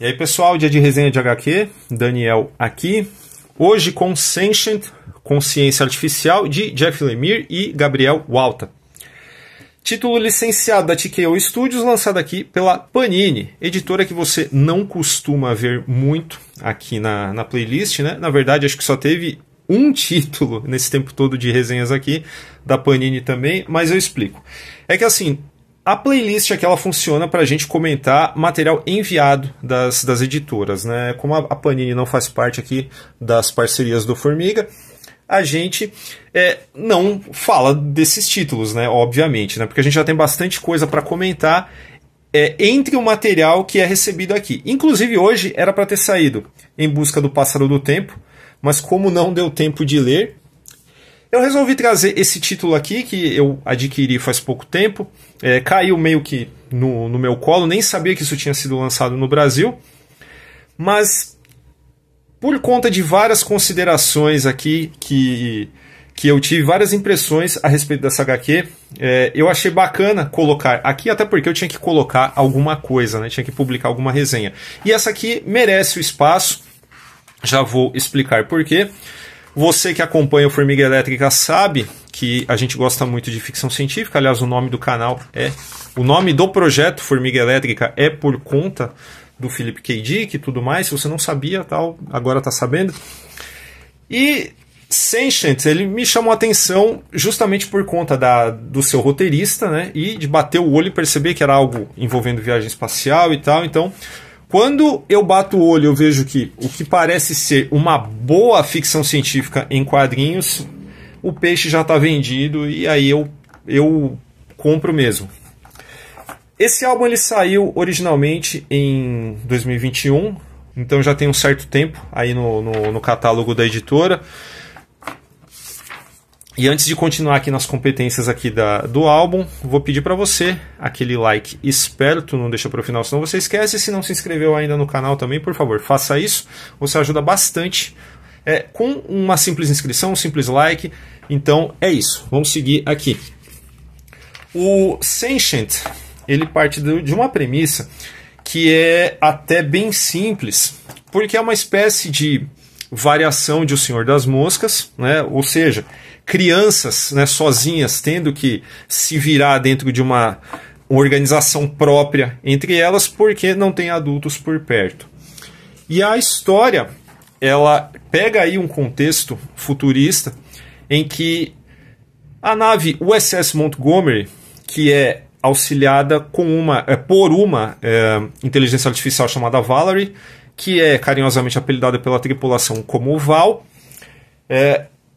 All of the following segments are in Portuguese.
E aí pessoal, dia de resenha de HQ, Daniel aqui. Hoje com Sentient, Consciência Artificial, de Jeff Lemire e Gabriel Walta. Título licenciado da TKO Studios, lançado aqui pela Panini, editora que você não costuma ver muito aqui na playlist, né? Na verdade, acho que só teve um título nesse tempo todo de resenhas aqui, da Panini também, mas eu explico. É que assim, a playlist aqui ela funciona para a gente comentar material enviado das editoras, né? Como a Panini não faz parte aqui das parcerias do Formiga, a gente não fala desses títulos, né? Obviamente, né? Porque a gente já tem bastante coisa para comentar entre o material que é recebido aqui. Inclusive hoje era para ter saído Em Busca do Pássaro do Tempo, mas como não deu tempo de ler, eu resolvi trazer esse título aqui, que eu adquiri faz pouco tempo, caiu meio que no meu colo, nem sabia que isso tinha sido lançado no Brasil, mas por conta de várias considerações aqui que eu tive, várias impressões a respeito dessa HQ, eu achei bacana colocar aqui, até porque eu tinha que colocar alguma coisa, né? Tinha que publicar alguma resenha. E essa aqui merece o espaço, já vou explicar por quê. Você que acompanha o Formiga Elétrica sabe que a gente gosta muito de ficção científica. Aliás, o nome do canal o nome do projeto Formiga Elétrica é por conta do Philip K. Dick e tudo mais. Se você não sabia, tal, agora está sabendo. E Sentient, ele me chamou a atenção justamente por conta do seu roteirista, né? E de bater o olho e perceber que era algo envolvendo viagem espacial e tal. Então, quando eu bato o olho, eu vejo que o que parece ser uma boa ficção científica em quadrinhos, o peixe já está vendido e aí eu compro mesmo. Esse álbum ele saiu originalmente em 2021, então já tem um certo tempo aí no catálogo da editora. E antes de continuar aqui nas competências aqui do álbum, vou pedir para você aquele like esperto, não deixa para o final, senão você esquece. Se não se inscreveu ainda no canal também, por favor, faça isso. Você ajuda bastante com uma simples inscrição, um simples like. Então é isso, vamos seguir aqui. O Sentient, ele parte de uma premissa que é até bem simples, porque é uma espécie de variação de O Senhor das Moscas, né? Ou seja, crianças, né, sozinhas tendo que se virar dentro de uma organização própria entre elas porque não tem adultos por perto. E a história ela pega aí um contexto futurista em que a nave USS Montgomery, que é auxiliada por uma inteligência artificial chamada Valerie, que é carinhosamente apelidada pela tripulação como Val,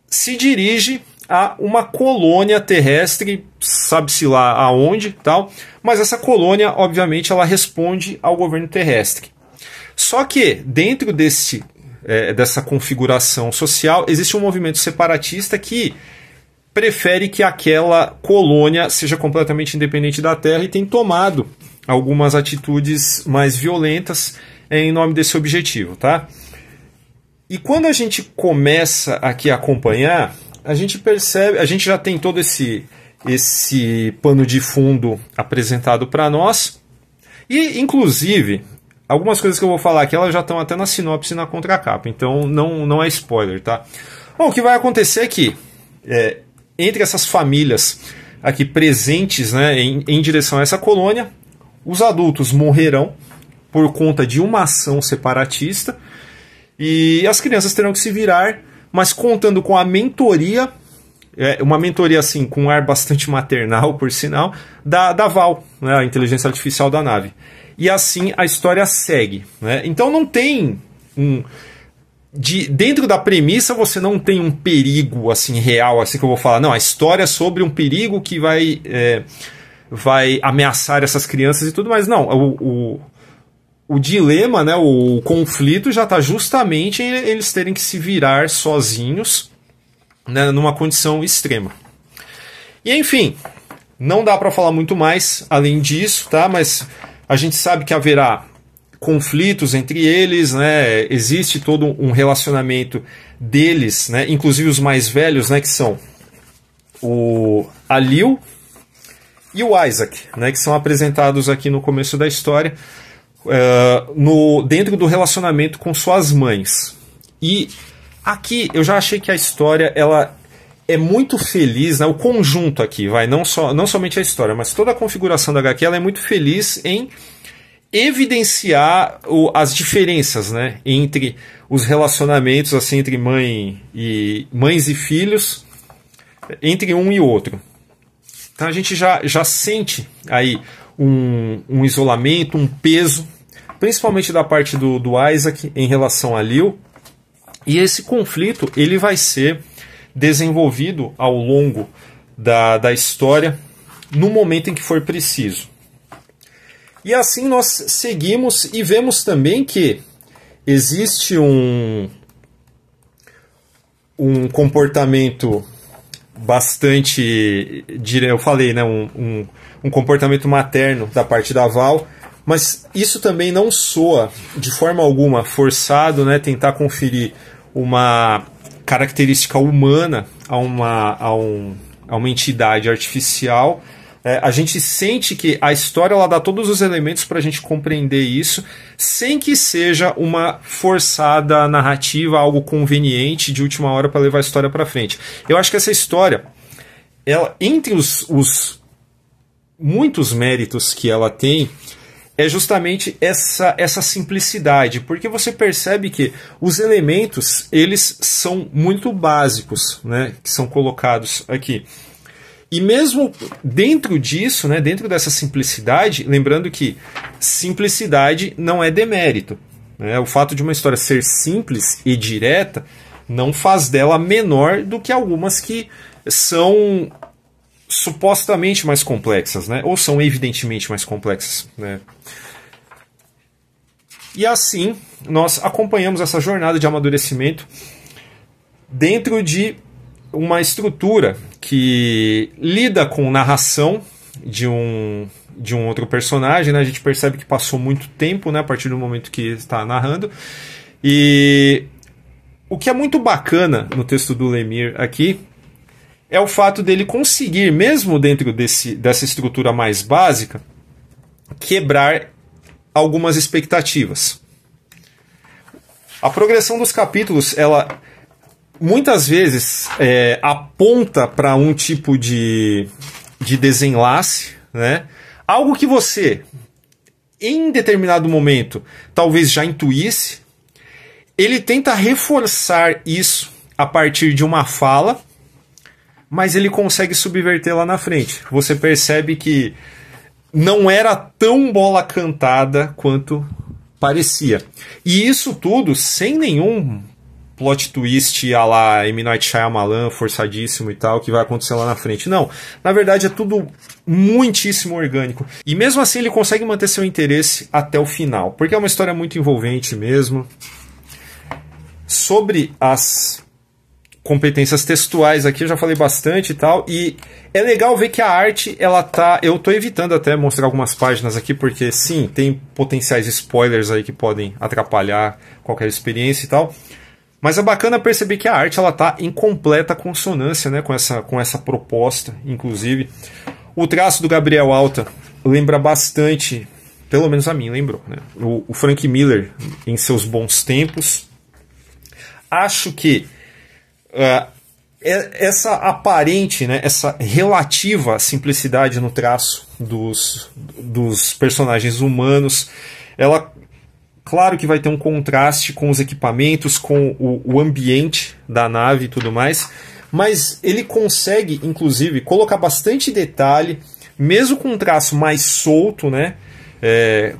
se dirige a uma colônia terrestre, sabe-se lá aonde, tal, mas essa colônia, obviamente, ela responde ao governo terrestre. Só que, dentro dessa configuração social, existe um movimento separatista que prefere que aquela colônia seja completamente independente da Terra e tem tomado algumas atitudes mais violentas em nome desse objetivo, tá? E quando a gente começa aqui a acompanhar, a gente percebe, a gente já tem todo esse pano de fundo apresentado para nós, e inclusive algumas coisas que eu vou falar aqui elas já estão até na sinopse e na contracapa, então não é spoiler, tá? Bom, o que vai acontecer é que entre essas famílias aqui presentes, né, em direção a essa colônia, os adultos morrerão por conta de uma ação separatista e as crianças terão que se virar, mas contando com a mentoria, uma mentoria assim com um ar bastante maternal, por sinal, da Val, né, a inteligência artificial da nave. E assim a história segue, né? Então não tem dentro da premissa você não tem um perigo assim real, assim que eu vou falar. Não, a história é sobre um perigo que vai ameaçar essas crianças e tudo mais. Não, o dilema, né, o conflito já está justamente em eles terem que se virar sozinhos, né, numa condição extrema. E enfim, não dá para falar muito mais além disso, tá? Mas a gente sabe que haverá conflitos entre eles, né? Existe todo um relacionamento deles, né? Inclusive os mais velhos, né, que são a Lil e o Isaac, né, que são apresentados aqui no começo da história. dentro do relacionamento com suas mães. E aqui eu já achei que a história ela é muito feliz, né? O conjunto aqui, não somente a história, mas toda a configuração da HQ ela é muito feliz em evidenciar as diferenças, né, entre os relacionamentos assim, entre mães e filhos, entre um e outro. Então a gente já sente aí um isolamento, um peso, principalmente da parte do Isaac em relação a Lil. E esse conflito ele vai ser desenvolvido ao longo da história no momento em que for preciso. E assim nós seguimos e vemos também que existe um comportamento bastante, eu falei, né, um comportamento materno da parte da Val, mas isso também não soa de forma alguma forçado, né, tentar conferir uma característica humana a uma entidade artificial. A gente sente que a história ela dá todos os elementos para a gente compreender isso, sem que seja uma forçada narrativa, algo conveniente de última hora para levar a história para frente. Eu acho que essa história, ela, entre os muitos méritos que ela tem, é justamente essa simplicidade, porque você percebe que os elementos eles são muito básicos, né, que são colocados aqui. E mesmo dentro disso, né, dentro dessa simplicidade, lembrando que simplicidade não é demérito, né? O fato de uma história ser simples e direta não faz dela menor do que algumas que são supostamente mais complexas, né? Ou são evidentemente mais complexas, né? E assim nós acompanhamos essa jornada de amadurecimento dentro de uma estrutura que lida com narração de um outro personagem, né? A gente percebe que passou muito tempo, né, a partir do momento que está narrando. E o que é muito bacana no texto do Lemire aqui é o fato dele conseguir, mesmo dentro dessa estrutura mais básica, quebrar algumas expectativas. A progressão dos capítulos, ela muitas vezes aponta para um tipo de desenlace, né? Algo que você, em determinado momento, talvez já intuísse. Ele tenta reforçar isso a partir de uma fala, mas ele consegue subverter lá na frente. Você percebe que não era tão bola cantada quanto parecia. E isso tudo sem nenhum plot twist à la M. Night Shyamalan, forçadíssimo e tal, que vai acontecer lá na frente. Não, na verdade é tudo muitíssimo orgânico. E mesmo assim ele consegue manter seu interesse até o final, porque é uma história muito envolvente mesmo. Sobre as competências textuais aqui eu já falei bastante e tal, e é legal ver que a arte, ela tá... Eu tô evitando até mostrar algumas páginas aqui, porque sim, tem potenciais spoilers aí que podem atrapalhar qualquer experiência e tal, mas é bacana perceber que a arte, ela tá em completa consonância, né, com essa proposta, inclusive. O traço do Gabriel Alta lembra bastante, pelo menos a mim lembrou, né, o Frank Miller em seus bons tempos. Acho que essa aparente, né, essa relativa simplicidade no traço dos personagens humanos, ela, claro que vai ter um contraste com os equipamentos, com o ambiente da nave e tudo mais, mas ele consegue, inclusive, colocar bastante detalhe, mesmo com um traço mais solto, né?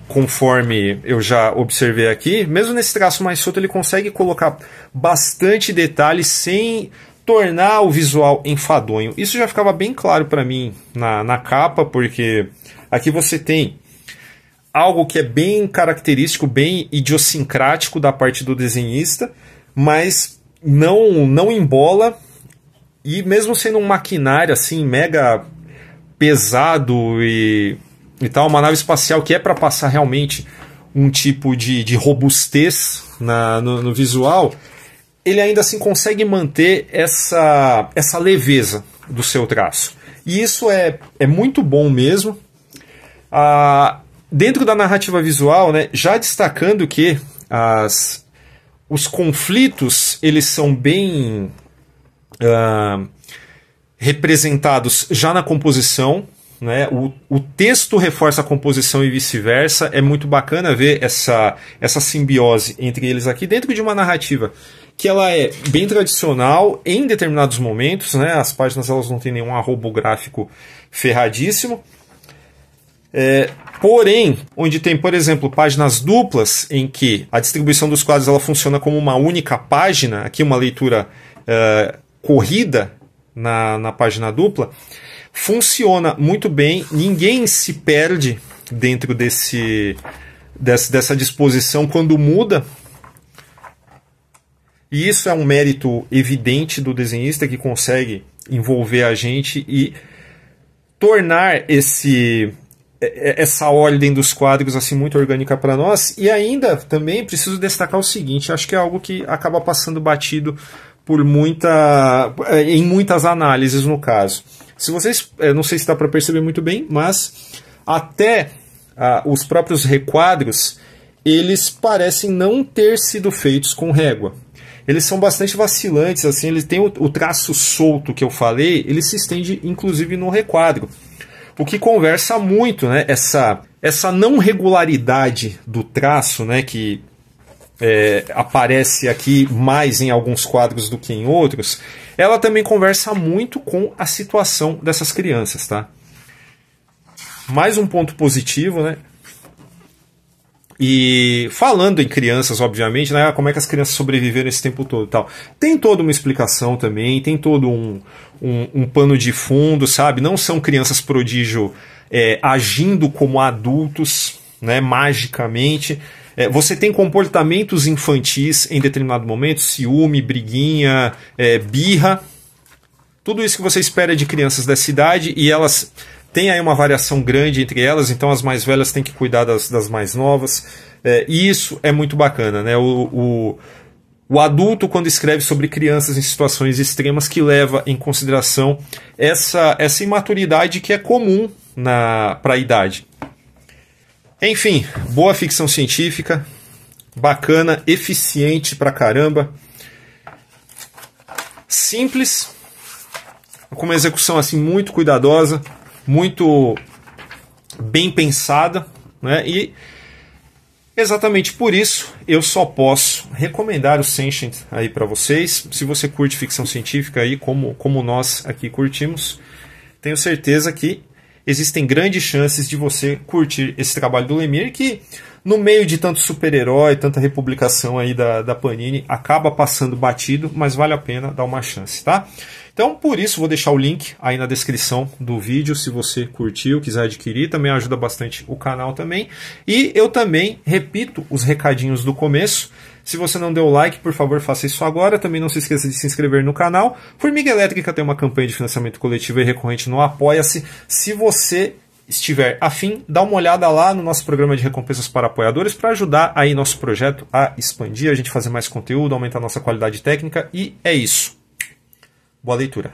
Conforme eu já observei aqui, mesmo nesse traço mais solto ele consegue colocar bastante detalhe sem tornar o visual enfadonho. Isso já ficava bem claro para mim na capa, porque aqui você tem algo que é bem característico, bem idiosincrático da parte do desenhista, mas não embola, e mesmo sendo um maquinário assim mega pesado e tal, uma nave espacial que é para passar realmente um tipo de robustez no visual, ele ainda assim consegue manter essa leveza do seu traço. E isso é muito bom mesmo. dentro da narrativa visual, né, já destacando que os conflitos eles são bem representados já na composição, né? O texto reforça a composição e vice-versa. É muito bacana ver essa simbiose entre eles aqui dentro de uma narrativa que ela é bem tradicional em determinados momentos, né? As páginas elas não têm nenhum arrobo gráfico ferradíssimo. Porém, onde tem, por exemplo, páginas duplas em que a distribuição dos quadros ela funciona como uma única página, aqui uma leitura corrida na página dupla, funciona muito bem, ninguém se perde dentro dessa disposição quando muda. E isso é um mérito evidente do desenhista que consegue envolver a gente e tornar essa ordem dos quadros assim muito orgânica para nós. E ainda também preciso destacar o seguinte, acho que é algo que acaba passando batido em muitas análises no caso. Se vocês, não sei se dá para perceber muito bem, mas até os próprios requadros, eles parecem não ter sido feitos com régua. Eles são bastante vacilantes, assim, eles têm o traço solto que eu falei, ele se estende inclusive no requadro. O que conversa muito, né, essa não regularidade do traço, né, que aparece aqui mais em alguns quadros do que em outros, ela também conversa muito com a situação dessas crianças, tá? Mais um ponto positivo, né? E falando em crianças, obviamente, né? Como é que as crianças sobreviveram esse tempo todo e tal. Tem toda uma explicação também, tem todo um pano de fundo, sabe? Não são crianças prodígio agindo como adultos, né? Magicamente. Você tem comportamentos infantis em determinado momento, ciúme, briguinha, birra, tudo isso que você espera de crianças dessa idade, e elas têm aí uma variação grande entre elas, então as mais velhas têm que cuidar das mais novas, e isso é muito bacana, né? O adulto, quando escreve sobre crianças em situações extremas, que leva em consideração essa imaturidade que é comum para a idade. Enfim, boa ficção científica, bacana, eficiente pra caramba, simples, com uma execução assim muito cuidadosa, muito bem pensada, né? E exatamente por isso eu só posso recomendar o Sentient aí para vocês. Se você curte ficção científica aí, como nós aqui curtimos, tenho certeza que existem grandes chances de você curtir esse trabalho do Lemire, que no meio de tanto super-herói, tanta republicação aí da Panini, acaba passando batido, mas vale a pena dar uma chance, tá? Então, por isso, vou deixar o link aí na descrição do vídeo, se você curtiu, quiser adquirir, também ajuda bastante o canal também. E eu também repito os recadinhos do começo. Se você não deu like, por favor, faça isso agora. Também não se esqueça de se inscrever no canal. Formiga Elétrica tem uma campanha de financiamento coletivo e recorrente no Apoia-se. Se você estiver afim, dá uma olhada lá no nosso programa de recompensas para apoiadores para ajudar aí nosso projeto a expandir, a gente fazer mais conteúdo, aumentar a nossa qualidade técnica. E é isso. Boa leitura.